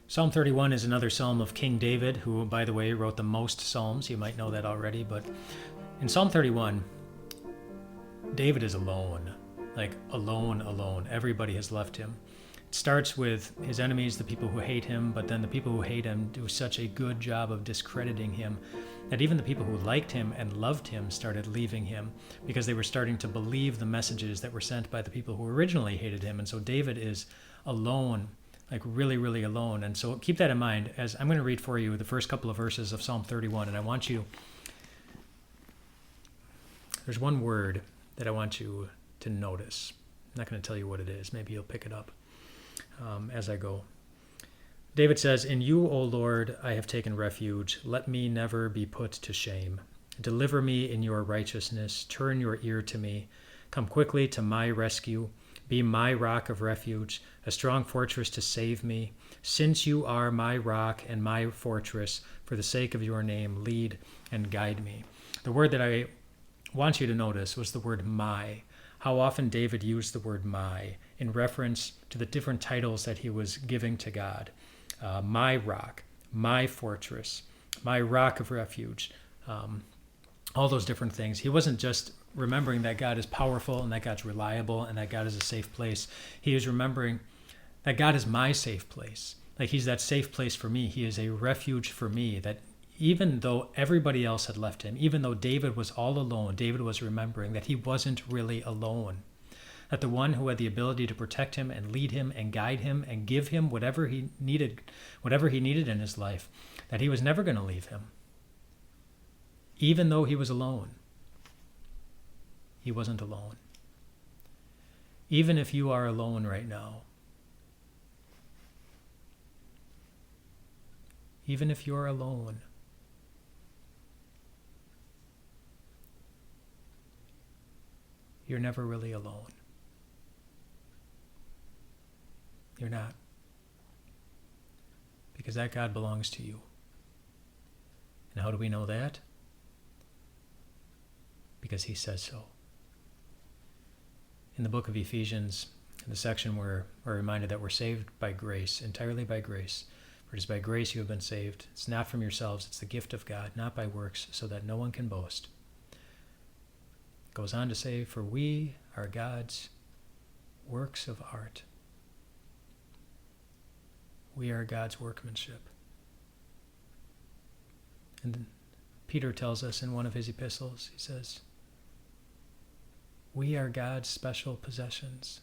Psalm 31 is another psalm of King David, who, by the way, wrote the most psalms. You might know that already, but in Psalm 31, David is alone. Like, alone, alone. Everybody has left him. It starts with his enemies, the people who hate him, but then the people who hate him do such a good job of discrediting him that even the people who liked him and loved him started leaving him because they were starting to believe the messages that were sent by the people who originally hated him. And so David is alone, like really, really alone. And so keep that in mind as I'm going to read for you the first couple of verses of Psalm 31. And I want you, there's one word that I want you to notice. I'm not going to tell you what it is. Maybe you'll pick it up as I go. David says, "In you, O Lord, I have taken refuge. Let me never be put to shame. Deliver me in your righteousness. Turn your ear to me. Come quickly to my rescue. Be my rock of refuge, a strong fortress to save me. Since you are my rock and my fortress, for the sake of your name, lead and guide me." The word that I want you to notice was the word my. How often David used the word my in reference to the different titles that he was giving to God. My rock, my fortress, my rock of refuge, all those different things. He wasn't just remembering that God is powerful and that God's reliable and that God is a safe place. He is remembering that God is my safe place. Like, he's that safe place for me. He is a refuge for me, that even though everybody else had left him, even though David was all alone, David was remembering that he wasn't really alone. That the one who had the ability to protect him and lead him and guide him and give him whatever he needed in his life, that he was never going to leave him. Even though he was alone, he wasn't alone. Even if you are alone right now, even if you're alone, you're never really alone. You're not. Because that God belongs to you. And how do we know that? Because he says so. In the book of Ephesians, in the section where we're reminded that we're saved by grace, entirely by grace. For it is by grace you have been saved. It's not from yourselves, it's the gift of God, not by works, so that no one can boast. It goes on to say, for we are God's works of art. We are God's workmanship. And Peter tells us in one of his epistles, he says, we are God's special possessions.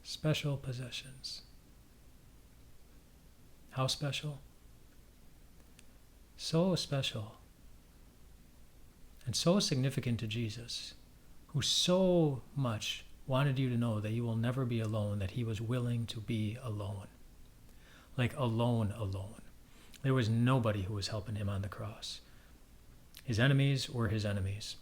Special possessions. How special? So special. And so significant to Jesus, who so much wanted you to know that you will never be alone, that he was willing to be alone. Like alone. There was nobody who was helping him on the cross. His enemies were his enemies,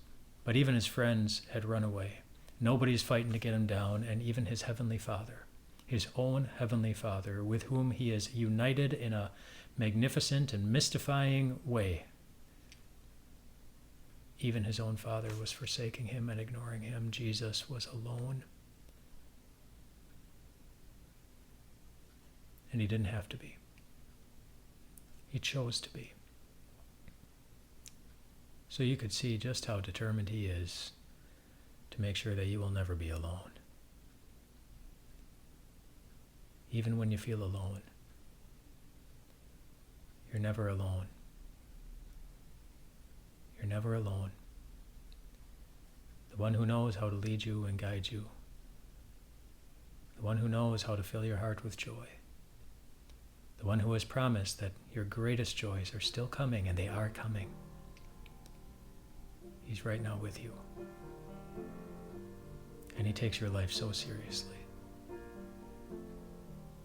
but even his friends had run away. Nobody's fighting to get him down, and even his heavenly Father, his own heavenly Father, with whom he is united in a magnificent and mystifying way. Even his own Father was forsaking him and ignoring him. Jesus was alone. And he didn't have to be. He chose to be. So you could see just how determined he is to make sure that you will never be alone. Even when you feel alone, you're never alone. You're never alone. The one who knows how to lead you and guide you. The one who knows how to fill your heart with joy. The one who has promised that your greatest joys are still coming, and they are coming. He's right now with you. And he takes your life so seriously.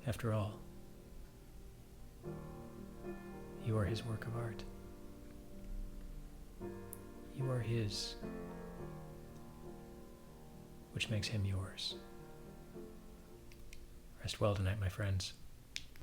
After all, you are his work of art. You are his, which makes him yours. Rest well tonight, my friends.